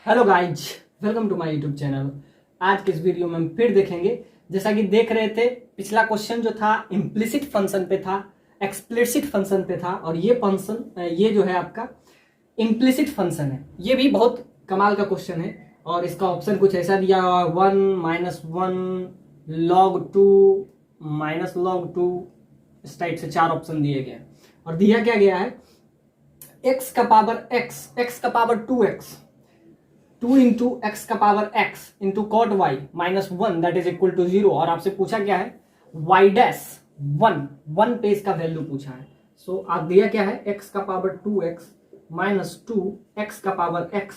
Hello guys, welcome to my YouTube channel. आज के इस वीडियो में हम फिर देखेंगे, जैसा कि देख रहे थे पिछला क्वेश्चन जो था इम्प्लिसिट फंक्शन पे था, एक्सप्लिसिट फंक्शन पे था, और ये फंक्शन ये जो है आपका इम्प्लिसिट फंक्शन है। ये भी बहुत कमाल का क्वेश्चन है और इसका ऑप्शन कुछ ऐसा दिया हुआ 1 -1 log 2 -log 2, इस टाइप से 4 ऑप्शन दिए गए और दिया क्या गया है x का पावर x का पावर 2x 2 इंटू एक्स का power x into cot y -1 that is equal to 0। और आपसे पूछा क्या है y डैश 1 पे इसका वैल्यू पूछा है। सो आप दिया क्या है x का पावर 2x -2 x का power x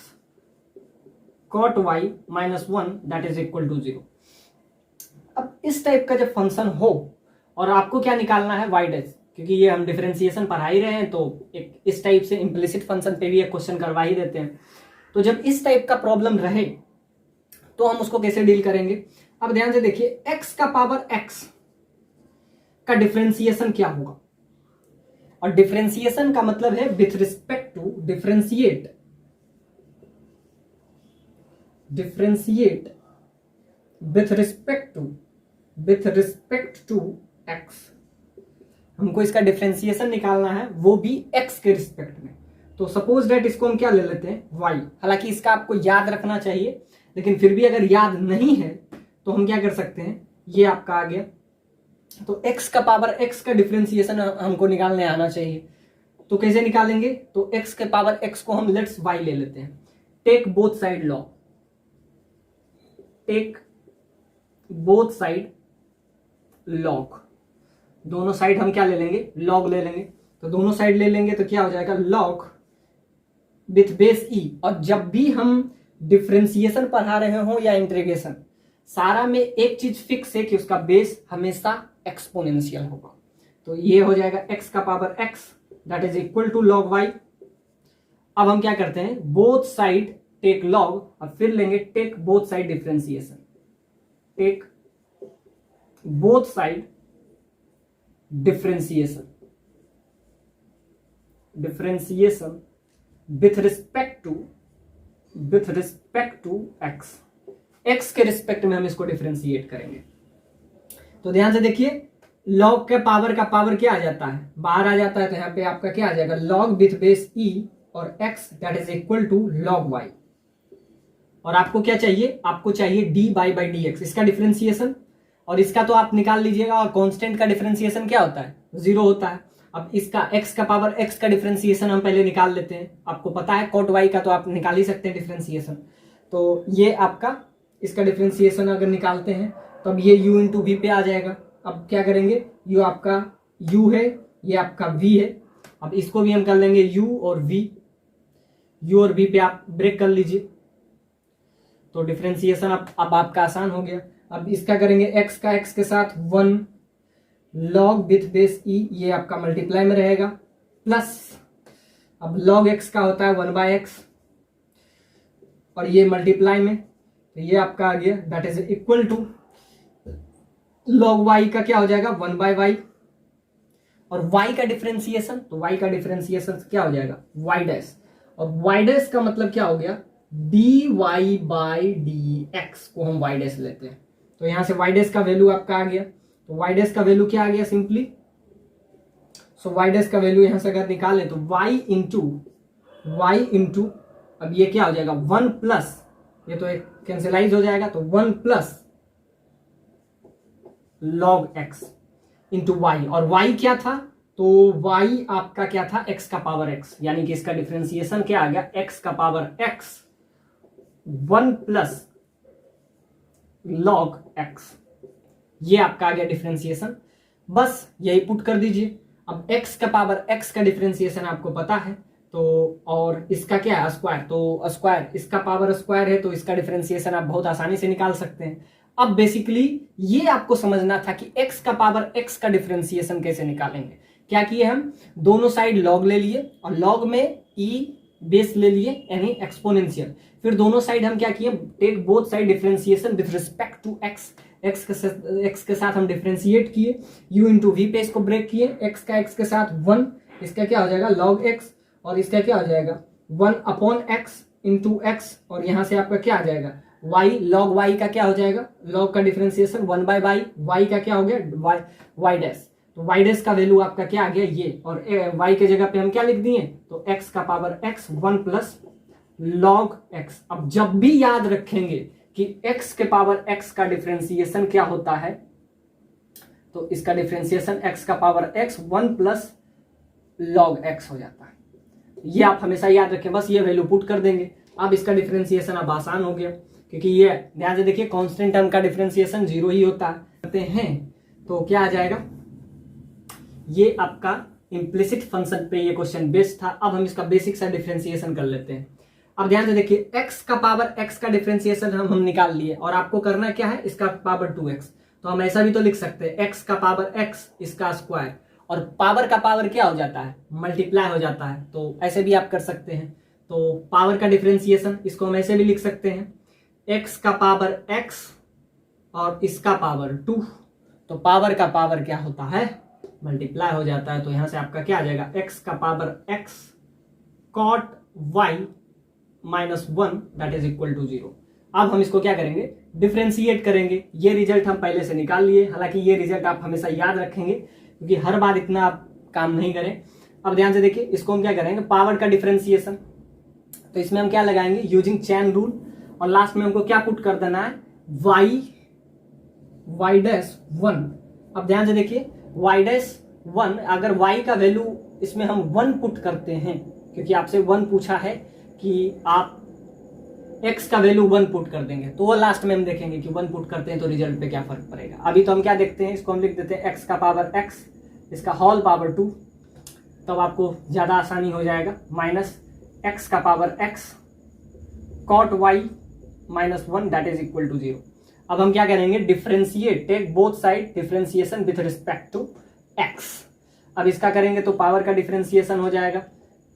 cot y -1 that is equal to 0। अब इस टाइप का जब फंक्शन हो और आपको क्या निकालना है y डैश, क्योंकि ये हम डिफरेंशिएशन पढ़ा ही रहे हैं तो एक इस टाइप से इम्प्लिसिट फंक्शन पे भी एक क्वेश्चन करवा ही देते हैं। तो जब इस टाइप का प्रॉब्लम रहे तो हम उसको कैसे डील करेंगे। अब ध्यान से देखिए x का पावर x का डिफरेंशिएशन क्या होगा, और डिफरेंशिएशन का मतलब है with respect to differentiate with respect to x। हमको इसका डिफरेंशिएशन निकालना है, वो भी x के रिस्पेक्ट में। तो सपोज डेट इसको हम क्या ले लेते हैं y। हालांकि इसका आपको याद रखना चाहिए, लेकिन फिर भी अगर याद नहीं है तो हम क्या कर सकते हैं, ये आपका आ गया। तो x का पावर x का डिफरेंशिएशन हमको निकालने आना चाहिए। तो कैसे निकालेंगे, तो x के पावर x को हम लेट्स y ले लेते हैं। टेक बोथ साइड लॉग, दोनों साइड हम क्या ले लेंगे लॉग ले लेंगे। तो दोनों साइड ले लेंगे तो क्या हो जाएगा लॉग विथ बेस ई। और जब भी हम डिफरेंशिएशन पढ़ा रहे हो या इंटीग्रेशन, सारा में एक चीज फिक्स है कि उसका बेस हमेशा एक्सपोनेंशियल होगा। तो ये हो जाएगा x का power x that is equal to log y। अब हम क्या करते हैं बोथ साइड टेक log, अब फिर लेंगे take both side differentiation, take both side differentiation with respect to x के रिस्पेक्ट में हम इसको डिफरेंशिएट करेंगे। तो ध्यान से देखिए log के पावर का पावर क्या आ जाता है, बाहर आ जाता है। तो यहां पे आपका क्या आ जाएगा log विथ बेस e और x that is equal to log y। और आपको क्या चाहिए, आपको चाहिए dy by dx, इसका डिफरेंशिएशन। और इसका तो आप निकाल लीजिएगा, और कांस्टेंट का डिफरेंशिएशन क्या होता है 0 होता है। अब इसका x का पावर x का डिफरेंशिएशन हम पहले निकाल लेते हैं। आपको पता है कॉट y का तो आप निकाल ही सकते हैं डिफरेंशिएशन। तो ये आपका इसका डिफरेंशिएशन अगर निकालते हैं तो अब ये u इंटू वी पे आ जाएगा। अब क्या करेंगे, u आपका u है, ये आपका v है। अब इसको भी हम कर लेंगे u और v पे आप ब्रेक कर लीजिए। तो डिफरेंशिएशन अब आपका आसान हो गया। अब इसका करेंगे x का x के साथ 1 log विथ बेस e, ये आपका मल्टीप्लाई में रहेगा, प्लस अब log x का होता है 1/x और ये मल्टीप्लाई में, तो ये आपका आ गया that is equal to log y का क्या हो जाएगा 1/y। और y का डिफरेंशिएशन, तो y का डिफरेंशिएशन क्या हो जाएगा y डैश। और y डैश का मतलब क्या हो गया dy by dx को हम y डैश लेते हैं। तो यहां से y डैश का वैल्यू आपका आ गया। तो y डैश का वैल्यू क्या आ गया सिंपली, सो y डैश का वैल्यू यहां से अगर निकालें तो y इंटू अब ये क्या हो जाएगा 1 प्लस, ये तो एक कैंसिलाइज हो जाएगा, तो 1 plus log x into y. और y क्या था, तो y आपका क्या था x का पावर x, यानी कि इसका डिफरेंशिएशन क्या आ गया x का power x 1 plus log x, ये आपका आ गया डिफरेंशिएशन। बस यही पुट कर दीजिए। अब x का पावर x का डिफरेंशिएशन आपको पता है, तो और इसका क्या है स्क्वायर, तो स्क्वायर इसका पावर स्क्वायर है, तो इसका डिफरेंशिएशन आप बहुत आसानी से निकाल सकते हैं। अब बेसिकली ये आपको समझना था कि x का पावर x का डिफरेंशिएशन कैसे निकालेंगे। क्या किए हम दोनों साइड log ले लिए और log में e बेस ले लिए यानी एक्सपोनेंशियल। फिर दोनों साइड हम क्या किए take both side differentiation with respect to x, x के साथ हम डिफरेंशिएट किए, u इंटू वी पे इसको ब्रेक किए, x का x के साथ 1, इसका क्या हो जाएगा log x और इसका क्या हो जाएगा 1 अपॉन x इंटू एक्स, और यहाँ से आपका क्या आ जाएगा वाई, लॉग वाई का क्या हो जाएगा, लॉग का डिफरेंशिएशन 1/y, वाई का क्या हो गया वाई डैश, तो वाई डैश का वैल्यू आपका क्या आ गया ये, और वाई के जगह पे हम क्या लिख दिए, तो एक्स का power x 1 plus log x. अब जब भी याद रखेंगे कि एक्स के पावर एक्स का डिफरेंशिएशन क्या होता है, तो इसका डिफरेंशिएशन एक्स का power x 1 plus log x हो जाता है। ये आप हमेशा याद रखें, बस ये वैल्यू पुट कर देंगे। अब इसका डिफरेंशिएशन अब आसान हो गया, क्योंकि ये ध्यान से देखिए कांस्टेंट टर्म का डिफरेंशिएशन 0 ही होता है, करते हैं तो क्या आ जाएगा, ये आपका इम्प्लिसिट फंक्शन पे ये क्वेश्चन बेस्ड था। अब हम इसका बेसिक सा डिफरेंशिएशन कर लेते हैं। अब ध्यान से देखिए x का पावर x का डिफरेंशिएशन हम निकाल लिए, और आपको करना क्या है, इसका पावर 2x, तो हम ऐसा भी तो लिख सकते हैं x का पावर x इसका स्क्वायर, और पावर का पावर क्या हो जाता है, मल्टीप्लाई हो जाता है, तो ऐसे भी आप कर सकते हैं। तो पावर का डिफरेंशिएशन इसको हम ऐसे भी लिख सकते हैं, x का पावर x और इसका पावर 2, तो पावर का पावर क्या होता है, मल्टीप्लाई हो जाता है। तो यहां से आपका क्या आ जाएगा, x का power x cot y minus 1 that is equal to 0। अब हम इसको क्या करेंगे, डिफरेंशिएट करेंगे। ये रिजल्ट हम पहले से निकाल लिए, हालांकि ये रिजल्ट आप हमेशा याद रखेंगे, क्योंकि हर बार इतना आप काम नहीं करें। अब ध्यान से देखिए, इसको हम क्या करेंगे, पावर का डिफरेंशिएशन, तो इसमें हम क्या लगाएंगे, यूजिंग चैन रूल, और लास्ट में हमको क्या पुट कर देना है, y डैश 1। अब ध्यान से देखिए y डैश 1, अगर y का वैल्यू इसमें हम 1 पुट करते हैं, क्योंकि आपसे 1 पूछा है कि आप x का वैल्यू 1 पुट कर देंगे, तो वो लास्ट में हम देखेंगे कि 1 पुट करते हैं तो रिजल्ट पे क्या फर्क पड़ेगा। अभी तो हम क्या देखते हैं, इसको हम लिख देते हैं x का पावर x इसका होल पावर 2, तब आपको ज्यादा आसानी हो जाएगा, माइनस x का power x cot y minus 1 that is equal to 0। अब हम क्या करेंगे, differentiate, take both side differentiation with respect to x। अब इसका करेंगे तो पावर का डिफरेंशिएशन हो जाएगा।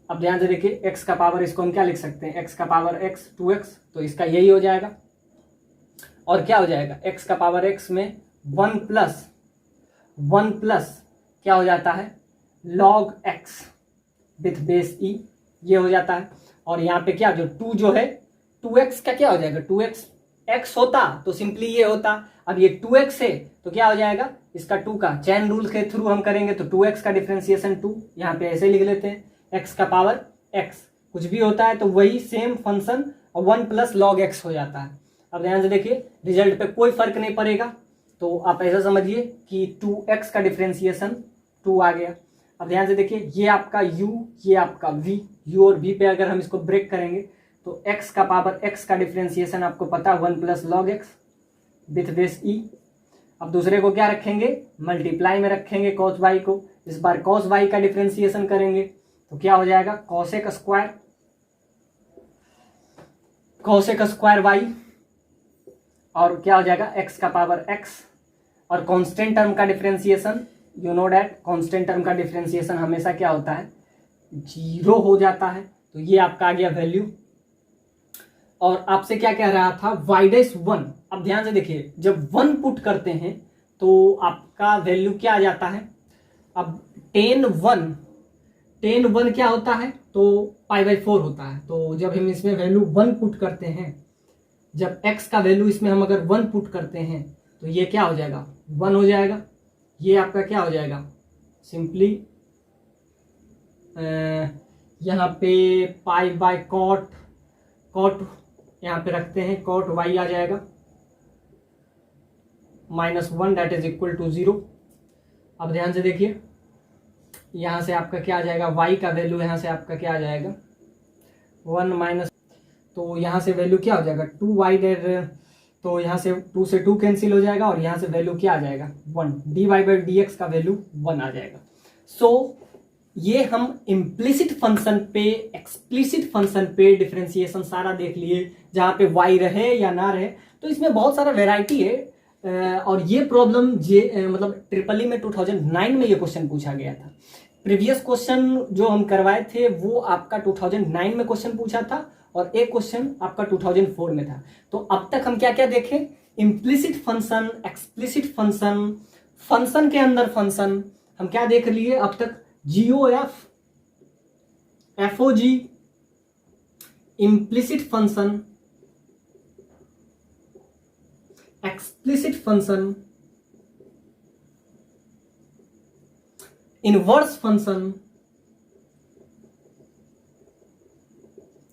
अब ध्यान से देखिए, x का पावर इसको हम क्या लिख सकते हैं, x का पावर x 2x, तो इसका यही हो जाएगा, और क्या हो जाएगा, x का पावर x में 1 प्लस क्या हो जाता है, log x with base e, ये हो जाता है। और यहाँ पे क्या, जो 2 जो है 2x का क्या हो जाएगा, 2x x होता तो सिंपली ये होता, अब ये 2x है तो क्या हो जाएगा, इसका 2 का चैन रूल के थ्रू हम करेंगे तो 2x का डिफरेंशिएशन 2, यहाँ पे ऐसे लिख लेते हैं, x का पावर x कुछ भी होता है तो वही सेम फंक्शन, और 1 प्लस लॉग x हो जाता है। अब ध्यान से देखिए, रिजल्ट पे कोई फर्क नहीं पड़ेगा, तो आप ऐसा समझिए कि 2x का डिफरेंशिएशन 2 आ गया। अब ध्यान से देखिए, ये आपका u, ये आपका v, u और v पे अगर हम इसको ब्रेक करेंगे तो x का पावर x का डिफरेंशिएशन आपको पता 1 plus log x with base e। अब दूसरे को क्या रखेंगे, मल्टीप्लाई में रखेंगे cos y को, इस बार cos y का डिफरेंशिएशन करेंगे तो क्या हो जाएगा, cosec स्क्वायर y, और क्या हो जाएगा, x का पावर x, और कांस्टेंट टर्म का differentiation, you know that constant term का डिफरेंशिएशन हमेशा क्या होता है, 0 हो जाता है। तो ये आपका आ गया वैल्यू। और आपसे क्या कह रहा था, y डैश 1। अब ध्यान से देखिए, जब 1 पुट करते हैं तो आपका वैल्यू क्या आ जाता है, अब tan 1 क्या होता है, तो π/4 होता है। तो जब हम इसमें वैल्यू 1 पुट करते हैं, जब x का वैल्यू इसमें हम अगर 1 पुट करते हैं तो ये क्या हो जाएगा, 1 हो जाएगा। ये आपका क्या हो जाएगा, सिंपली यहाँ पे cot यहाँ पे रखते हैं, cot y आ जाएगा -1 दैट इज इक्वल टू 0। अब ध्यान से देखिए, यहाँ से आपका क्या आ जाएगा, y का वैल्यू यहाँ से आपका क्या आ जाएगा 1 माइनस, तो यहाँ से वैल्यू क्या हो जाएगा 2y डेड, तो यहाँ से 2 से 2 कैंसिल हो जाएगा, और यहाँ से वैल्यू क्या आ जाएगा 1, dy/dx का वैल्यू 1 आ जाएगा। सो ये हम इम्प्लिसिट फंक्शन पे, एक्सप्लिसिट फंक्शन पे डिफरेंशिएशन सारा देख लिए, जहाँ पे y रहे या ना रहे। तो इसमें बहुत सारा वेराइटी है, और ये प्रॉब्लम मतलब ट्रिपल ई में 2009 में ये क्वेश्चन पूछा गया था। प्रीवियस क्वेश्चन जो हम करवाए थे वो आपका 2009 में क्वेश्चन पूछा था, और एक क्वेश्चन आपका 2004 में था। तो अब तक हम क्या क्या देखें, implicit function, explicit function, function के अंदर फंक्शन हम क्या देख लिए अब तक, GOF, FOG, implicit function, explicit function, inverse function।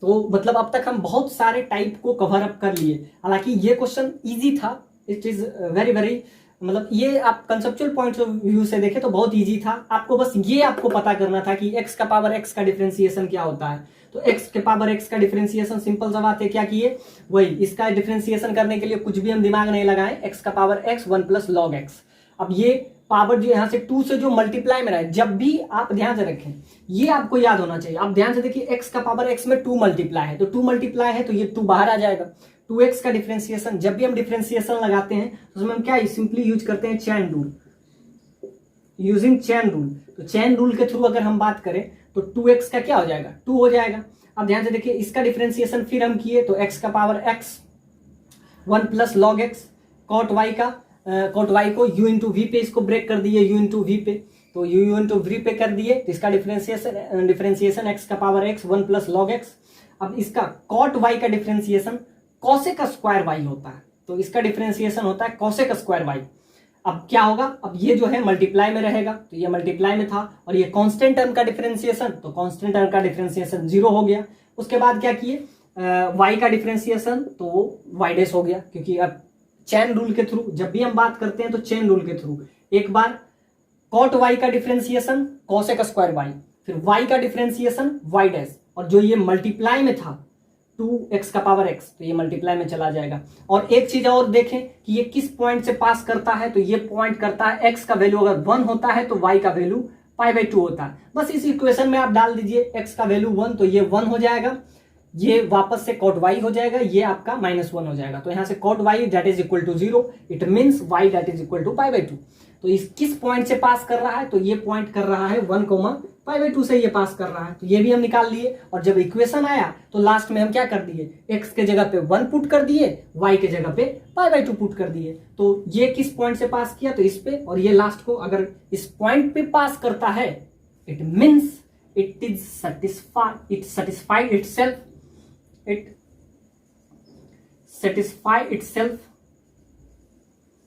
तो मतलब अब तक हम बहुत सारे टाइप को कवर अप कर लिए। हालांकि ये क्वेश्चन इजी था, इट इज वेरी वेरी, मतलब ये आप कंसेप्चुअल पॉइंट ऑफ व्यू से देखें तो बहुत इजी था। आपको बस ये आपको पता करना था कि x का पावर x का डिफरेंशिएशन क्या होता है। तो x के पावर x का डिफरेंशिएशन सिंपल सा बात है, क्या किए, वही इसका डिफरेंशिएशन करने के लिए कुछ भी हम दिमाग नहीं लगाए, x का power x 1 plus log x। अब ये पावर जो यहां से 2 से जो मल्टीप्लाई में रहा है, जब भी आप ध्यान से रखें, ये आपको याद होना चाहिए। आप ध्यान से देखिए, x का पावर x में 2 मल्टीप्लाई है, तो 2 मल्टीप्लाई है तो ये 2 बाहर आ जाएगा। 2x का डिफरेंशिएशन, जब भी हम डिफरेंशिएशन लगाते हैं तो उसमें हम क्या सिंपली यूज करते हैं, chain rule, using chain rule. तो चेन रूल के थ्रू अगर हम बात करें तो 2x का क्या हो जाएगा, 2 हो जाएगा। अब ध्यान से देखिए, इसका डिफरेंशिएशन फिर हम किए तो x का power x 1 plus log x, cot y का कॉट y को u इंटू वी पे इसको ब्रेक कर दिए, u इंटू वी पे, तो u इंटू वी पे कर दिए, तो इसका डिफरेंशिएशन x का power x 1 plus log x। अब इसका कॉट y का डिफरेंशिएशन कॉसेक स्क्वायर y होता है, तो इसका डिफरेंशिएशन होता है कॉसेक स्क्वायर y। अब क्या होगा, अब ये जो है मल्टीप्लाई में रहेगा, तो ये मल्टीप्लाई में था, और ये कांस्टेंट टर्म का डिफरेंशिएशन, तो कांस्टेंट टर्म का डिफरेंशिएशन 0 हो गया। उसके बाद क्या किए, y का डिफरेंशिएशन तो y डैश हो गया, क्योंकि अब चेन रूल के थ्रू जब भी हम बात करते हैं तो चेन रूल के थ्रू एक बार कॉट y का डिफरेंशिएशन कॉसेक स्क्वायर y, फिर y का डिफरेंशिएशन y डैश, और जो ये मल्टीप्लाई में था 2x का पावर x, तो ये मल्टीप्लाई में चला जाएगा। और एक चीज और देखें कि ये किस पॉइंट से पास करता है, तो ये पॉइंट करता है x का वैल्यू अगर 1 होता है तो y का वैल्यू π/2 होता है। बस इस इक्वेशन में आप डाल दीजिए x का वैल्यू 1, तो ये 1 हो जाएगा, ये वापस से कॉट y हो जाएगा, ये आपका -1 हो जाएगा। तो यहां से cot y that is equal to 0, it means y that is equal to π/2। तो इस किस पॉइंट से पास कर रहा है, तो ये पॉइंट कर रहा है 1, π/2 से ये पास कर रहा है, तो ये भी हम निकाल लिए। और जब इक्वेशन आया तो लास्ट में हम क्या कर दिए, x के जगह पे 1 पुट कर दिए, y के जगह पे π/2 पुट कर दिए। तो ये किस पॉइंट से पास किया, तो इस पे, और ये लास्ट को अगर इस पॉइंट पे पास करता है, it means it is satisfied itself, it satisfy itself।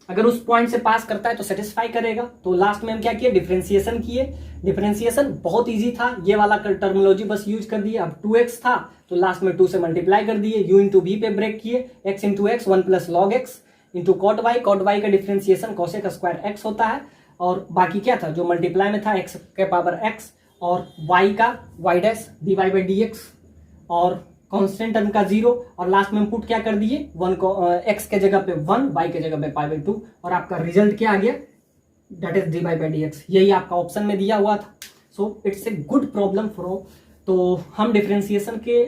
अगर उस पॉइंट से पास करता है तो सेटिस्फाई करेगा। तो लास्ट में हम क्या किए, डिफरेंशिएशन किए। डिफरेंशिएशन बहुत इजी था, ये वाला टर्मिनोलॉजी बस यूज कर दिए। अब 2x था तो लास्ट में 2 से मल्टीप्लाई कर दिए, u इंटू वी पे ब्रेक किए, x into x 1 plus log x into cot y का डिफरेंशिएशन कॉसेक स्क्वायर x होता है। और बाकी क्या था, जो मल्टीप्लाई में था x के पावर x, और y का y डैश dy/dx, और कांस्टेंट टर्म का 0, और लास्ट में हम पुट क्या कर दिए, 1 को x के जगह पे 1, y के जगह पे π/2, और आपका रिजल्ट क्या आ गया, दैट इज dy/dx। यही आपका ऑप्शन में दिया हुआ था। So it's a good problem for. तो हम डिफरेंशिएशन के